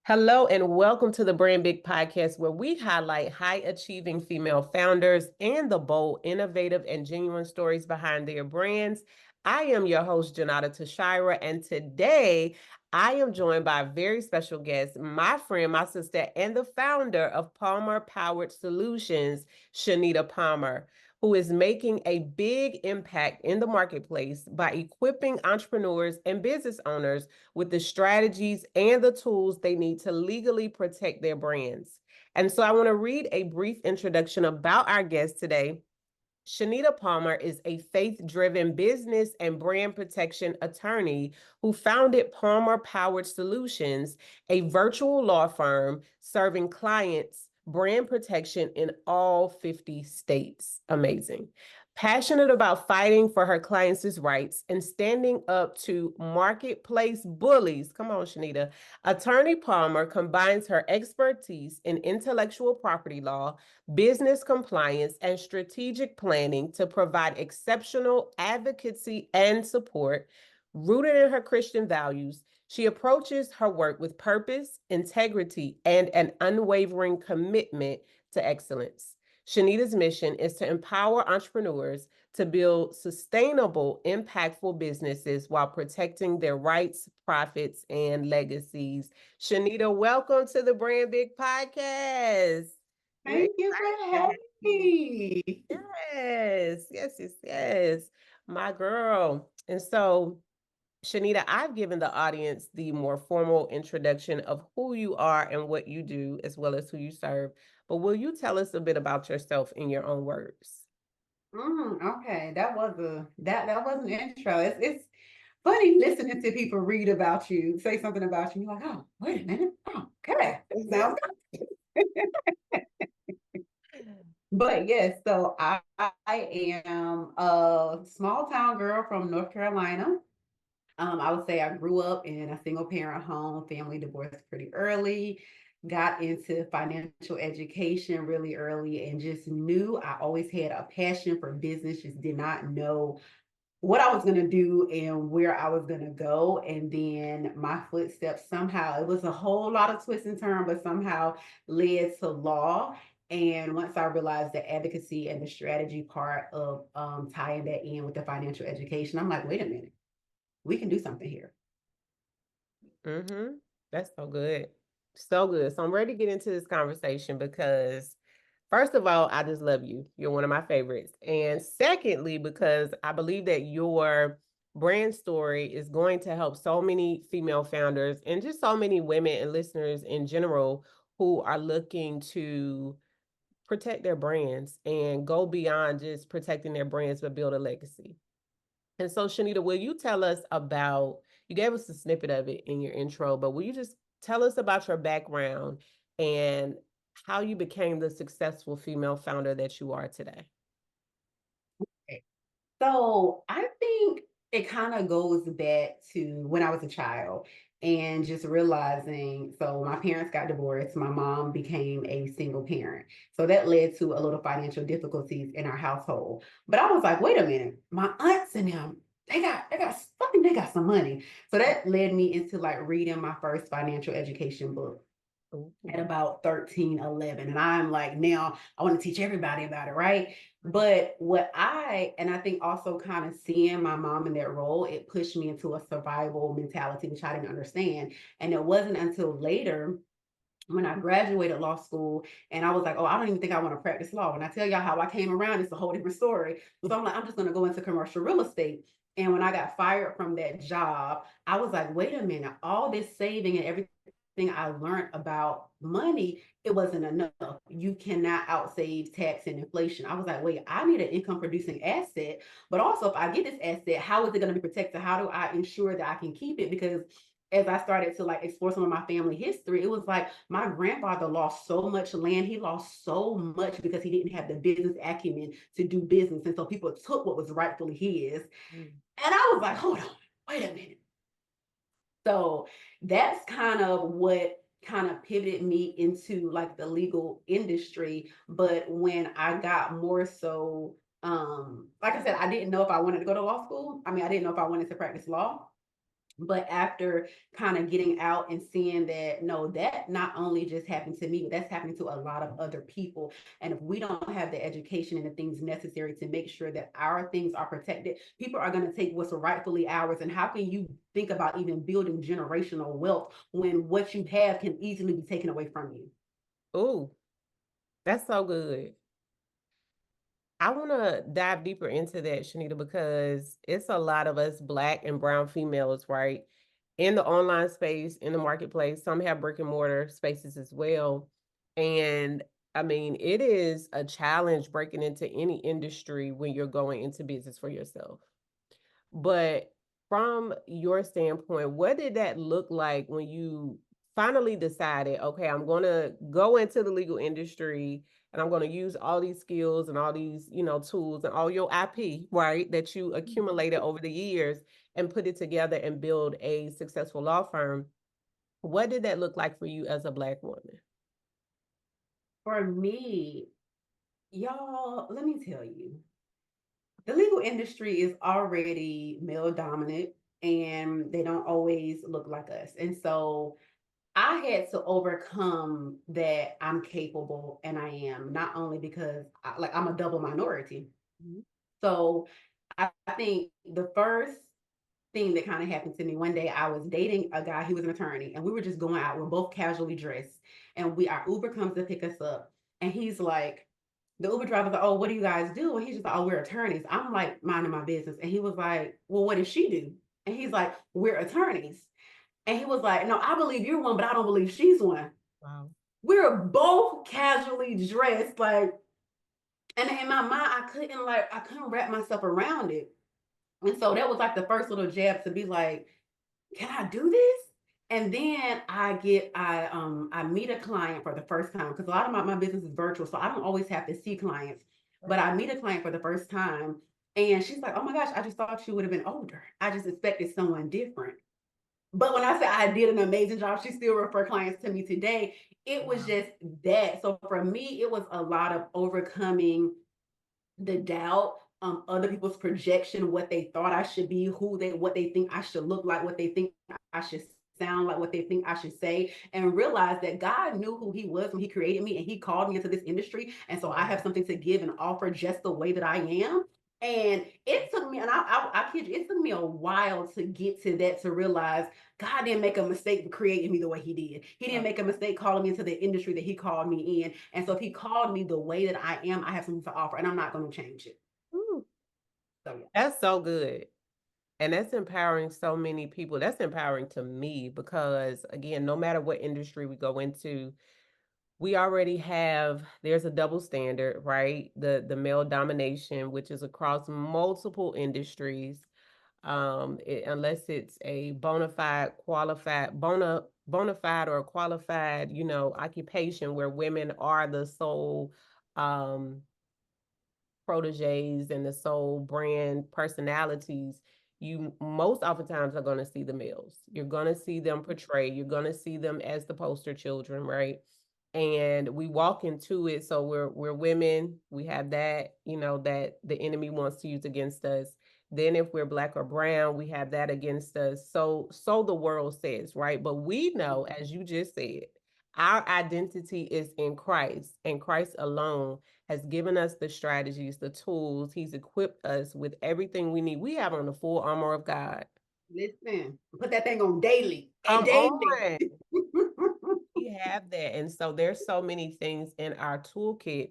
Hello and welcome to the Brand Big Podcast, where we highlight high achieving female founders and the bold, innovative, and genuine stories behind their brands. I am your host, Janata Tashira, and today I am joined by a very special guest, my friend, my sister, and the founder of Palmer Powered Solutions, Shanita Palmer, who is making a big impact in the marketplace by equipping entrepreneurs and business owners with the strategies and the tools they need to legally protect their brands. And so I want to read a brief introduction about our guest today. Shanita Palmer is a faith-driven business and brand protection attorney who founded Palmer Powered Solutions, a virtual law firm serving clients brand protection in all 50 states. Amazing. Passionate about fighting for her clients' rights and standing up to marketplace bullies. Come on, Shanita. Attorney Palmer combines her expertise in intellectual property law, business compliance, and strategic planning to provide exceptional advocacy and support. Rooted in her Christian values, she approaches her work with purpose, integrity, and an unwavering commitment to excellence. Shanita's mission is to empower entrepreneurs to build sustainable, impactful businesses while protecting their rights, profits, and legacies. Shanita, welcome to the Brand Big Podcast. Thank you for having me. Yes. My girl. And so, Shanita, I've given the audience the more formal introduction of who you are and what you do, as well as who you serve. But will you tell us a bit about yourself in your own words? Okay, that was an intro. It's funny listening to people read about you, say something about you. You're like, oh, wait a minute. Oh, okay, that sounds good. But yes, so I am a small town girl from North Carolina. I would say I grew up in a single parent home, family divorced pretty early, got into financial education really early, and just knew I always had a passion for business, just did not know what I was going to do and where I was going to go. And then my footsteps somehow, it was a whole lot of twists and turns, but somehow led to law. And once I realized the advocacy and the strategy part of tying that in with the financial education, I'm like, wait a minute, we can do something here. Mm-hmm. That's so good. So good. So I'm ready to get into this conversation because, first of all, I just love you. You're one of my favorites. And secondly, because I believe that your brand story is going to help so many female founders and just so many women and listeners in general who are looking to protect their brands and go beyond just protecting their brands, but build a legacy. And so, Shanita, will you tell us about, you gave us a snippet of it in your intro, but will you just tell us about your background and how you became the successful female founder that you are today? So I think it kind of goes back to when I was a child and just realizing. So my parents got divorced. My mom became a single parent. So that led to a little financial difficulties in our household. But I was like, wait a minute, my aunts and them, they got some money. So that led me into like reading my first financial education book at Ooh. about 13, 11. And I'm like, now I want to teach everybody about it, right? But and I think also kind of seeing my mom in that role, it pushed me into a survival mentality, which I didn't understand. And it wasn't until later when I graduated law school and I was like, oh, I don't even think I want to practice law. When I tell y'all how I came around, it's a whole different story. So I'm like, I'm just going to go into commercial real estate. And when I got fired from that job, I was like, wait a minute, all this saving and everything I learned about money, it wasn't enough. You cannot outsave tax and inflation. I was like, wait, I need an income producing asset. But also, if I get this asset, how is it going to be protected? How do I ensure that I can keep it? Because as I started to like explore some of my family history, it was like my grandfather lost so much land. He lost so much because he didn't have the business acumen to do business. And so people took what was rightfully his. Mm. And I was like, hold on, wait a minute. So that's kind of what kind of pivoted me into like the legal industry. But when I got more so, like I said, I didn't know if I wanted to go to law school. I mean, I didn't know if I wanted to practice law. But after kind of getting out and seeing that, no, that not only just happened to me, but that's happening to a lot of other people. And if we don't have the education and the things necessary to make sure that our things are protected, people are going to take what's rightfully ours. And how can you think about even building generational wealth when what you have can easily be taken away from you? Ooh, that's so good. I want to dive deeper into that, Shanita, because it's a lot of us Black and brown females, right? In the online space, in the marketplace. Some have brick and mortar spaces as well. And I mean, it is a challenge breaking into any industry when you're going into business for yourself. But from your standpoint, what did that look like when you finally decided, okay, I'm going to go into the legal industry and I'm going to use all these skills and all these, tools and all your IP, right, that you accumulated over the years and put it together and build a successful law firm. What did that look like for you as a Black woman? For me, y'all, let me tell you, the legal industry is already male dominant and they don't always look like us. And so I had to overcome that I'm capable and I am, not only because I'm a double minority. Mhm. So I think the first thing that kind of happened to me one day, I was dating a guy, he was an attorney, and we were just going out. We're both casually dressed, and our Uber comes to pick us up, and he's like, the Uber driver's like, "Oh, what do you guys do?" And he's just like, "Oh, we're attorneys." I'm like, minding my business, and he was like, "Well, what does she do?" And he's like, "We're attorneys." And he was like, "No, I believe you're one, but I don't believe she's one." Wow. We were both casually dressed, like, and in my mind, I couldn't wrap myself around it. And so that was like the first little jab to be like, can I do this? And then I meet a client for the first time because a lot of my business is virtual, so I don't always have to see clients. But I meet a client for the first time, and she's like, "Oh my gosh, I just thought you would have been older. I just expected someone different." But when I say I did an amazing job, she still refer clients to me today. It was Wow. just that. So for me, it was a lot of overcoming the doubt, other people's projection, what they thought I should be, what they think I should look like, what they think I should sound like, what they think I should say, and realize that God knew who He was when He created me and He called me into this industry. And so I Yeah. have something to give and offer just the way that I am. And it took me, and I kid you, it took me a while to get to that, to realize God didn't make a mistake creating me the way He did. He didn't make a mistake calling me into the industry that He called me in. And so if He called me the way that I am, I have something to offer, and I'm not going to change it. Ooh, So yeah. that's so good. And that's empowering so many people. That's empowering to me because, again, no matter what industry we go into, we already have, there's a double standard, right? The male domination, which is across multiple industries. Unless it's a bona fide or qualified, occupation where women are the sole um proteges and the sole brand personalities, you most oftentimes are going to see the males. You're going to see them portrayed. You're going to see them as the poster children, right? And we walk into it. So we're women. We have that, that the enemy wants to use against us. Then if we're Black or brown, we have that against us. So the world says, right? But we know, as you just said, our identity is in Christ and Christ alone has given us the strategies, the tools. He's equipped us with everything we need. We have on the full armor of God. Listen, put that thing on daily and Come daily. on. We have that. And so there's so many things in our toolkit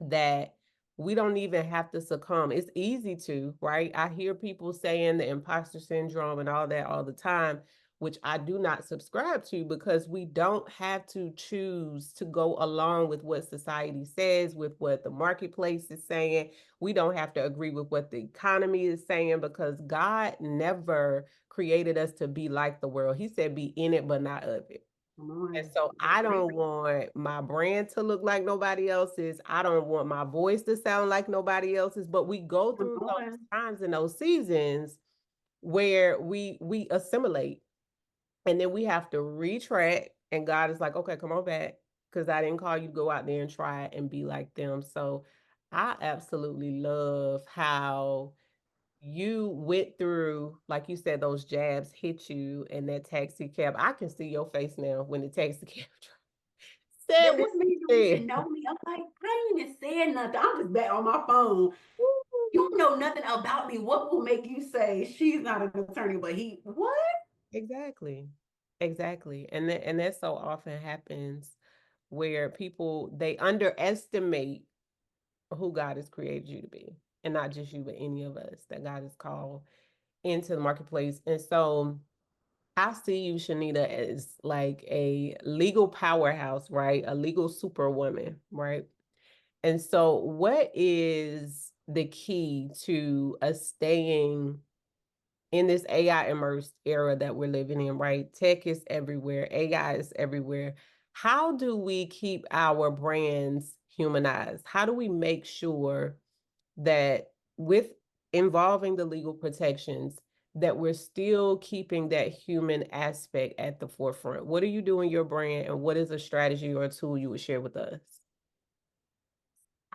that we don't even have to succumb. It's easy to, right? I hear people saying the imposter syndrome and all that all the time, which I do not subscribe to because we don't have to choose to go along with what society says, with what the marketplace is saying. We don't have to agree with what the economy is saying because God never created us to be like the world. He said, be in it, but not of it. Come And on. so I don't want my brand to look like nobody else's. I don't want my voice to sound like nobody else's. But we go Come through those on. times and those seasons where we assimilate and then we have to retract. And God is like, okay, come on back. Because I didn't call you to go out there and try and be like them. So I absolutely love how you went through, like you said, those jabs hit you in that taxi cab. I can see your face now when the taxi cab said That what this man you don't said. even know me. I'm like, I ain't even said nothing. I'm just back on my phone. You know nothing about me. What will make you say she's not an attorney, but he what? Exactly. Exactly. And that so often happens where people they underestimate who God has created you to be. And not just you, but any of us that God has called into the marketplace. And so I see you, Shanita, as like a legal powerhouse, right? A legal superwoman, right? And so, what is the key to us staying in this AI immersed era that we're living in, right? Tech is everywhere, AI is everywhere. How do we keep our brands humanized? How do we make sure that with involving the legal protections, that we're still keeping that human aspect at the forefront? What are you doing your brand, and what is a strategy or a tool you would share with us?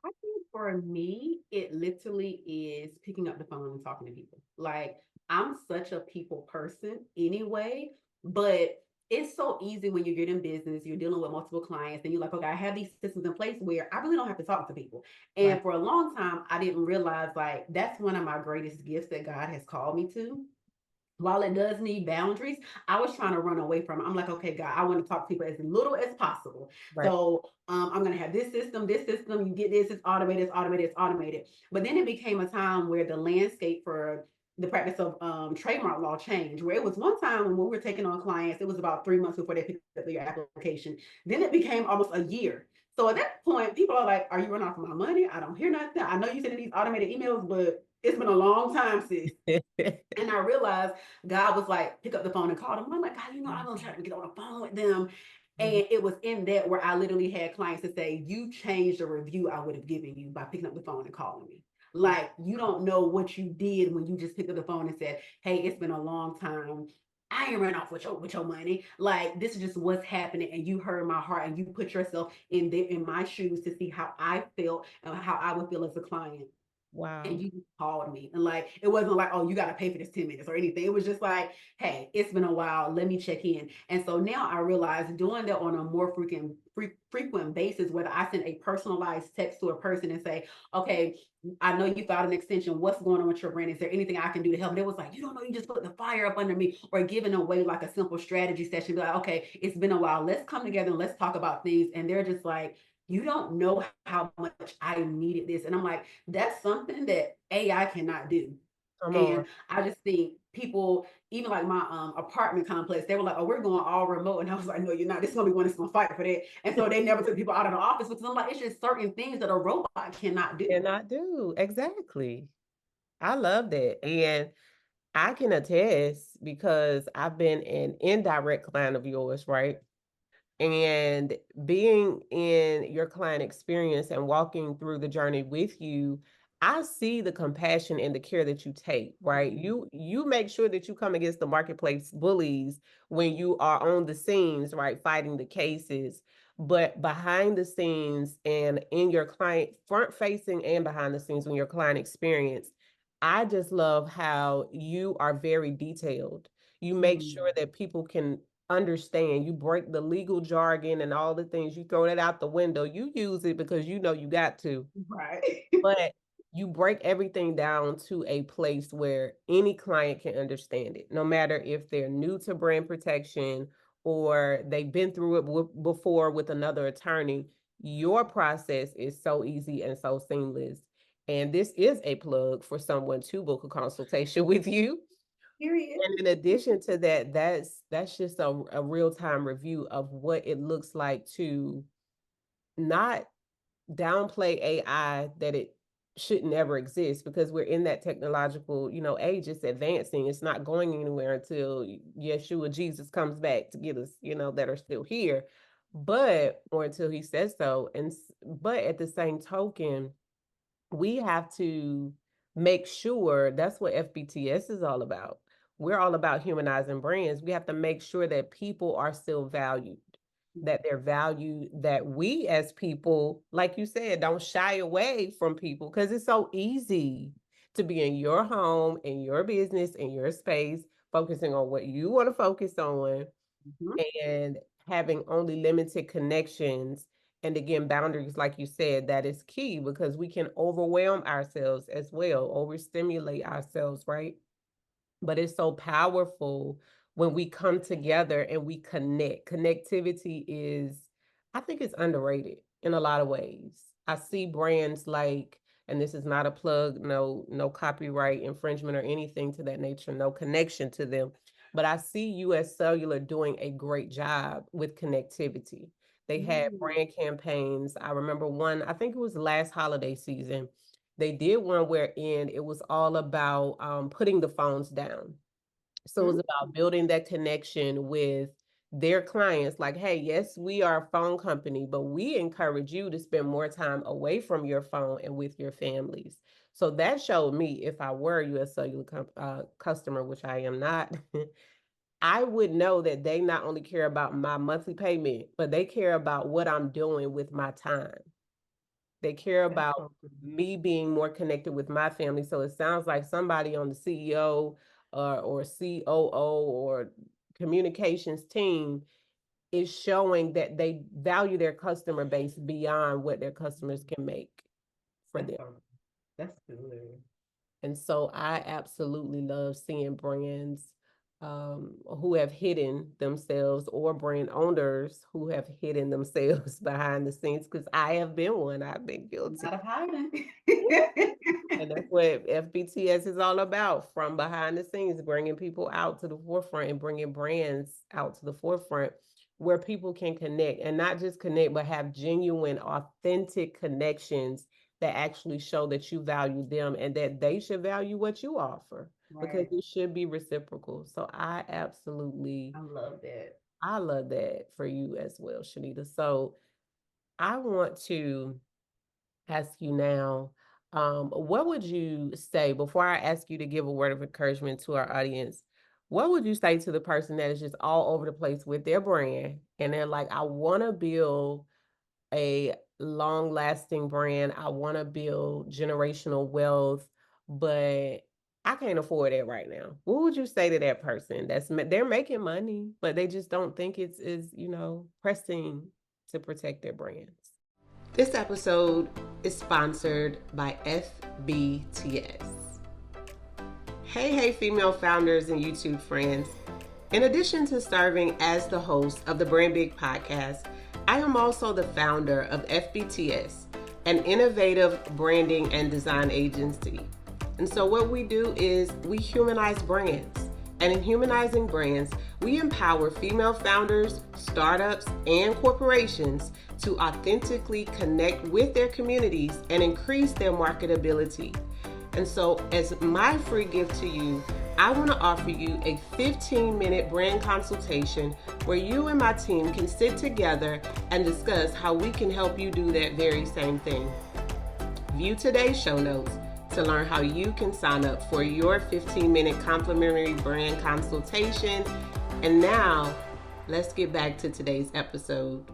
I think for me, it literally is picking up the phone and talking to people. Like, I'm such a people person anyway, but it's so easy when you get in business, you're dealing with multiple clients, and you're like, okay, I have these systems in place where I really don't have to talk to people. Right. And for a long time, I didn't realize like that's one of my greatest gifts that God has called me to. While it does need boundaries, I was trying to run away from it. I'm like, okay, God, I want to talk to people as little as possible. Right. So I'm going to have this system, you get this, it's automated, it's automated, it's automated. But then it became a time where the landscape for the practice of trademark law changed, where it was one time when we were taking on clients, it was about 3 months before they picked up their application. Then it became almost a year. So at that point, people are like, are you running off of my money? I don't hear nothing. I know you sending these automated emails, but it's been a long time, sis. And I realized God was like, pick up the phone and call them. I'm like, God, I don't try to get on the phone with them. Mhm. And it was in that where I literally had clients to say, you changed the review I would have given you by picking up the phone and calling me. Like, you don't know what you did when you just picked up the phone and said, hey, it's been a long time. I ain't run off with your money. Like, this is just what's happening. And you heard my heart and you put yourself in my shoes to see how I felt and how I would feel as a client, and Wow. you called me. And like, it wasn't like, oh, you got to pay for this 10 minutes or anything. It was just like, hey, it's been a while. Let me check in. And so now I realize doing that on a more frequent basis, whether I send a personalized text to a person and say, okay, I know you filed an extension. What's going on with your brand? Is there anything I can do to help? And it was like, you don't know, you just put the fire up under me, or giving away like a simple strategy session. Be like, okay, it's been a while. Let's come together and let's talk about things. And they're just like, you don't know how much I needed this. And I'm like, that's something that AI cannot do. Come on. And I just think people, even like my apartment complex, they were like, oh, we're going all remote. And I was like, no, you're not. This is going to be one that's going to fight for that. And so they never took people out of the office, because I'm like, it's just certain things that a robot cannot do. Cannot do. Exactly. I love that. And I can attest because I've been an indirect client of yours, right? And being in your client experience and walking through the journey with you, I see the compassion and the care that you take, right? Mhm. You make sure that you come against the marketplace bullies when you are on the scenes, right, fighting the cases. But behind the scenes and in your client front facing and behind the scenes when your client experience, I just love how you are very detailed. You make sure Mm. that people can understand. You break the legal jargon and all the things, you throw that out the window. You use it because you know you got to, Right. but you break everything down to a place where any client can understand it, no matter if they're new to brand protection or they've been through it before with another attorney. Your process is so easy and so seamless. And this is a plug for someone to book a consultation with you. Period. And in addition to that, that's just a real-time review of what it looks like to not downplay AI that it shouldn't ever exist, because we're in that technological, age. It's advancing. It's not going anywhere until Yeshua Jesus comes back to get us, that are still here. But or until he says so. But at the same token, we have to make sure that's what FBTS is all about. We're all about humanizing brands. We have to make sure that people are still valued, that they're valued, that we as people, like you said, don't shy away from people because it's so easy to be in your home, in your business, in your space, focusing on what you want to focus on Mhm. and having only limited connections. And again, boundaries, like you said, that is key because we can overwhelm ourselves as well, overstimulate ourselves, right? But it's so powerful when we come together and we connect. Connectivity is, I think it's underrated in a lot of ways. I see brands like, and this is not a plug, no copyright infringement or anything to that nature, no connection to them. But I see US Cellular doing a great job with connectivity. They had Mm. brand campaigns. I remember one, I think it was last holiday season, they did one wherein it was all about putting the phones down. So it was Mm. about building that connection with their clients. Like, hey, yes, we are a phone company, but we encourage you to spend more time away from your phone and with your families. So that showed me if I were a US Cellular customer, which I am not, I would know that they not only care about my monthly payment, but they care about what I'm doing with my time. They care That's about so good. me being more connected with my family. So it sounds like somebody on the CEO or COO or communications team is showing that they value their customer base beyond what their customers can make for That's them. so, that's good. And so I absolutely love seeing brands who have hidden themselves or brand owners who have hidden themselves behind the scenes because I have been one. I've been guilty. Not of hiding. And that's what FBTS is all about, from behind the scenes, bringing people out to the forefront and bringing brands out to the forefront where people can connect and not just connect, but have genuine, authentic connections that actually show that you value them and that they should value what you offer because Right. it should be reciprocal. So I absolutely, I love that. I love that for you as well, Shanita. So I want to ask you now, what would you say before I ask you to give a word of encouragement to our audience? What would you say to the person that is just all over the place with their brand and they're like, I want to build a long lasting brand, I want to build generational wealth, but I can't afford it right now. What would you say to that person they're making money, but they just don't think it's is, pressing to protect their brands? This episode is sponsored by FBTS. Hey, female founders and YouTube friends. In addition to serving as the host of the Brand Big podcast, I am also the founder of FBTS, an innovative branding and design agency. And so, what we do is we humanize brands. And in humanizing brands, we empower female founders, startups, and corporations to authentically connect with their communities and increase their marketability. And so, as my free gift to you, I want to offer you a 15-minute brand consultation where you and my team can sit together and discuss how we can help you do that very same thing. View today's show notes to learn how you can sign up for your 15-minute complimentary brand consultation. And now, let's get back to today's episode.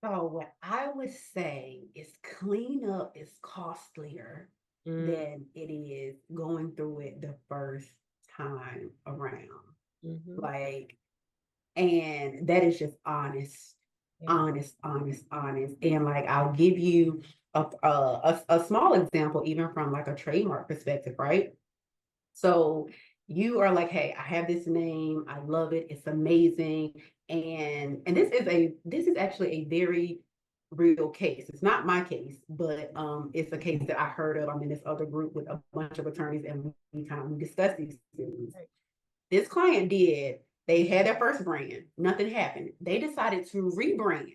So what I would say is cleanup is costlier Mm, than it is going through it the first time around. mhm. Like, and that is just honest, Yeah. honest, honest, honest. And like, I'll give you a small example, even from like a trademark perspective, right? So you are like, hey, I have this name, I love it, it's amazing. And this is actually a very real case. It's not my case, but it's a case that I heard of. I'm in this other group with a bunch of attorneys and we discuss these things. Right. This client they had their first brand, nothing happened. They decided to rebrand,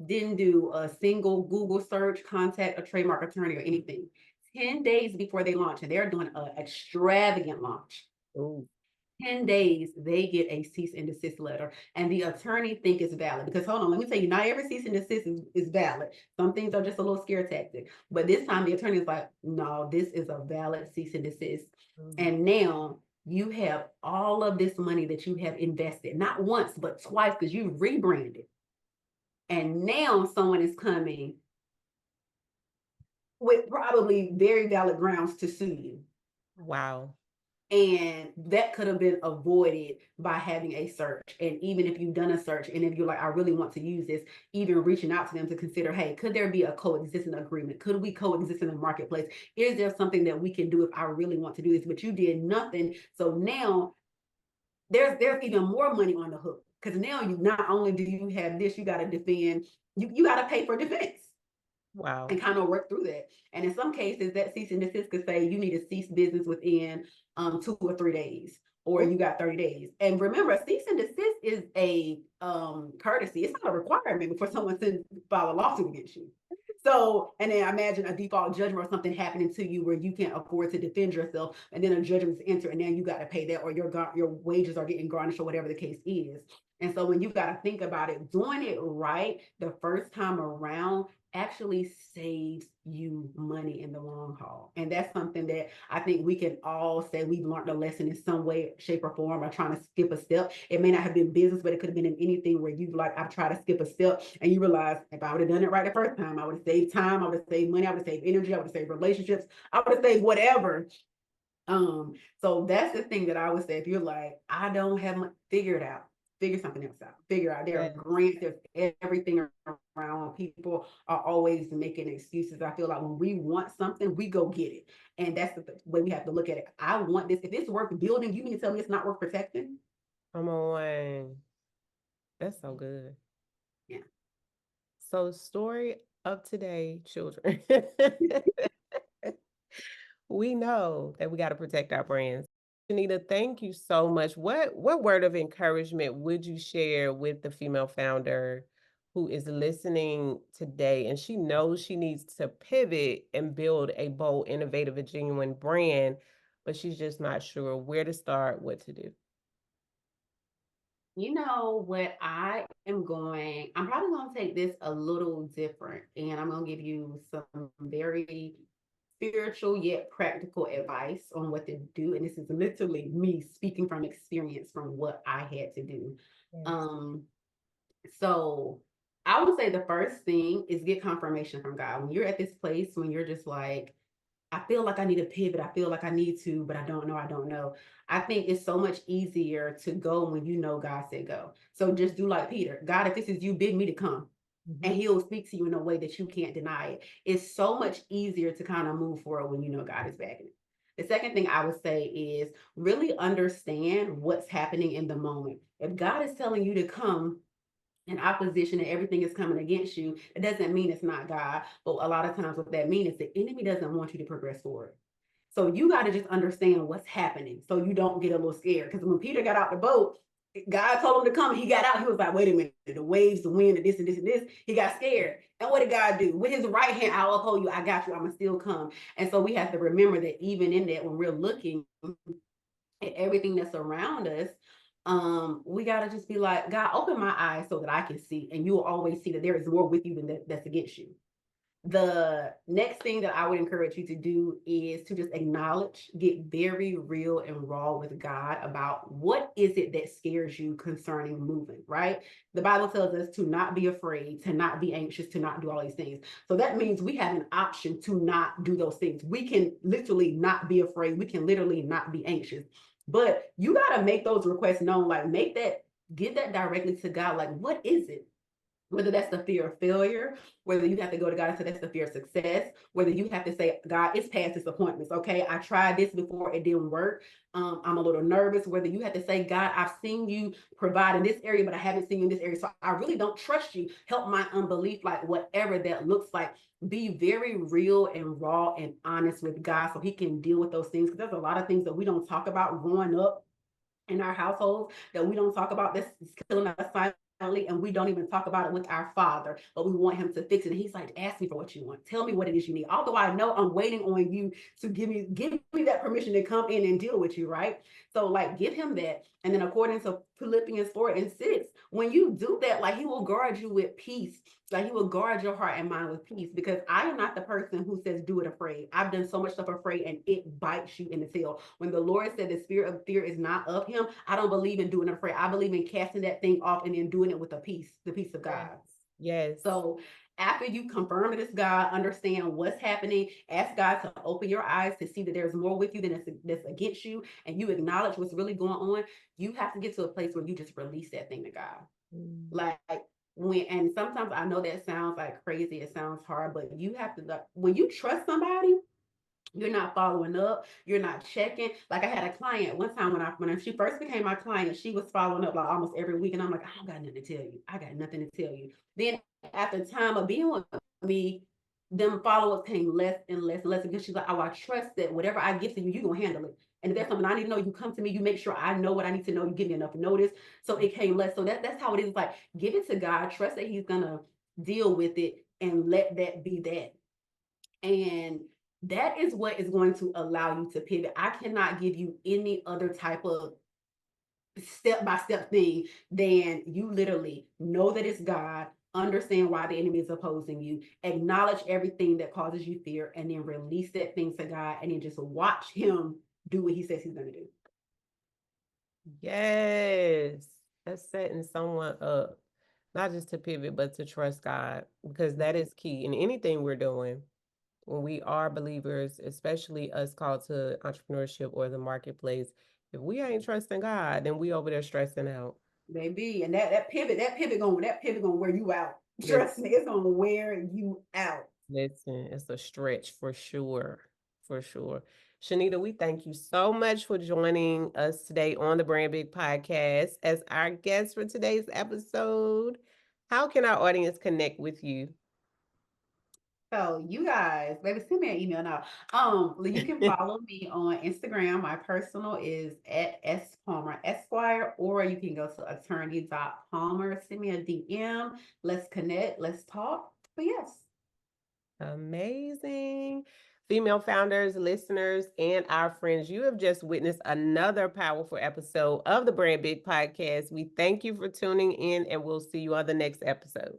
didn't do a single Google search, contact a trademark attorney or anything. 10 days before they launch, and they're doing an extravagant launch. Ooh. 10 days, they get a cease and desist letter, and the attorney think it's valid. Because hold on, let me tell you, not every cease and desist is valid. Some things are just a little scare tactic. But this time the attorney is like, no, this is a valid cease and desist. Mhm. And now you have all of this money that you have invested, not once, but twice, because you rebranded. And now someone is coming with probably very valid grounds to sue you. Wow. And that could have been avoided by having a search. And even if you've done a search, and if you're like, I really want to use this, even reaching out to them to consider, hey, could there be a coexisting agreement? Could we coexist in the marketplace? Is there something that we can do if I really want to do this? But you did nothing. So now there's even more money on the hook. Because now you not only do you have this, you got to defend, you got to pay for defense Wow. and kind of work through that. And in some cases, that cease and desist could say you need to cease business within 2 or 3 days, or Ooh, you got 30 days. And remember, cease and desist is a courtesy. It's not a requirement before someone sends file a lawsuit against you. So, and then imagine a default judgment or something happening to you where you can't afford to defend yourself, and then a judgment's entered, and then you got to pay that, or your wages are getting garnished, or whatever the case is. And so, when you got to think about it, doing it right the first time around actually saves you money in the long haul. And that's something that I think we can all say we've learned a lesson in some way, shape, or form by trying to skip a step. It may not have been business, but it could have been in anything where you like, I've tried to skip a step and you realize if I would have done it right the first time, I would have saved time, I would have saved money, I would have saved energy, I would have saved relationships, I would have saved whatever. So that's the thing that I would say. If you're like, I don't have much, figure it out, figure something else out, figure out. There are yes. grants, there's everything around. People are always making excuses. I feel like when we want something, we go get it. And that's the way we have to look at it. I want this. If it's worth building, you mean to tell me it's not worth protecting? Come on. That's so good. Yeah. So, story of today, children. We know that we got to protect our brands. Shanita, thank you so much. What word of encouragement would you share with the female founder who is listening today and she knows she needs to pivot and build a bold, innovative, and genuine brand, but she's just not sure where to start, what to do? You know what I am going, I'm probably going to take this a little different, and I'm going to give you some very spiritual yet practical advice on what to do. And this is literally me speaking from experience from what I had to do. Yes. Um, so I would say the first thing is get confirmation from God. When you're at this place, when you're just like, I feel like I need a pivot. I feel like I need to, but I don't know. I don't know. I think it's so much easier to go when you know God said go. So just do like Peter. God, if this is you, bid me to come. And Mhm. he'll speak to you in a way that you can't deny it. It's so much easier to kind of move forward when you know God is backing it. The second thing I would say is really understand what's happening in the moment. If God is telling you to come, in opposition and everything is coming against you, it doesn't mean it's not God. But a lot of times what that means is the enemy doesn't want you to progress forward. So you got to just understand what's happening so you don't get a little scared. Because when Peter got out the boat, God told him to come. He got out. He was like, wait a minute, the waves, the wind, and this and this and this. He got scared. And what did God do? With his right hand, I'll uphold you. I got you. I'm going to still come. And so we have to remember that even in that, when we're looking at everything that's around us, we got to just be like, God, open my eyes so that I can see. And you will always see that there is more with you than that's against you. The next thing that I would encourage you to do is to just acknowledge, get very real and raw with God about what is it that scares you concerning moving, right? The Bible tells us to not be afraid, to not be anxious, to not do all these things. So that means we have an option to not do those things. We can literally not be afraid. We can literally not be anxious. But you got to make those requests known, like make that, get that directly to God. Like, what is it? Whether that's the fear of failure, whether you have to go to God and say that's the fear of success, whether you have to say, God, it's past disappointments. Okay, I tried this before, it didn't work. I'm a little nervous. Whether you have to say, God, I've seen you provide in this area, but I haven't seen you in this area. So I really don't trust you. Help my unbelief, like whatever that looks like. Be very real and raw and honest with God so he can deal with those things. Because there's a lot of things that we don't talk about growing up in our households that we don't talk about. That's killing us silently, and we don't even talk about it with our father, but we want him to fix it. And he's like, ask me for what you want, tell me what it is you need, although I know I'm waiting on you to give me that permission to come in and deal with you, right? So like give him that. And then according to Philippians 4:6, when you do that, like he will guard you with peace. Like he will guard your heart and mind with peace, because I am not the person who says do it afraid. I've done so much stuff afraid and it bites you in the tail. When the Lord said the spirit of fear is not of him, I don't believe in doing it afraid. I believe in casting that thing off and then doing it with a peace, the peace of Yes. God. Yes. So after you confirm that it's God, understand what's happening, ask God to open your eyes to see that there's more with you than that's against you, and you acknowledge what's really going on. You have to get to a place where you just release that thing to God. Like when, and sometimes I know that sounds like crazy, it sounds hard, but you have to, like, when you trust somebody, you're not following up, you're not checking. Like I had a client one time when she first became my client, she was following up like almost every week, and I'm like, I don't got nothing to tell you. I got nothing to tell you. Then after time of being with me, them follow-ups came less and less and less because she's like, oh, I trust that whatever I give to you, you're gonna handle it. And if there's something I need to know, you come to me, you make sure I know what I need to know, you give me enough notice. So it came less. So that's how it is. It's like give it to God, trust that He's gonna deal with it, and let that be that. And that is what is going to allow you to pivot. I cannot give you any other type of step by step thing than you literally know that it's God, understand why the enemy is opposing you, acknowledge everything that causes you fear, and then release that thing to God, and then just watch Him do what He says He's going to do. Yes. That's setting someone up, not just to pivot, but to trust God, because that is key in anything we're doing. When we are believers, especially us called to entrepreneurship or the marketplace, if we ain't trusting God, then we over there stressing out. Baby, and that pivot gonna wear you out. Trust me, it's gonna wear you out. Listen, it's a stretch for sure. For sure. Shanita, we thank you so much for joining us today on the Brand Big Podcast as our guest for today's episode. How can our audience connect with you? So you guys, baby, send me an email now. You can follow me on Instagram. My personal is at S Palmer Esquire, or you can go to attorney.palmer. Send me a DM. Let's connect. Let's talk. But yes. Amazing. Female founders, listeners, and our friends, you have just witnessed another powerful episode of the Brand Big Podcast. We thank you for tuning in, and we'll see you on the next episode.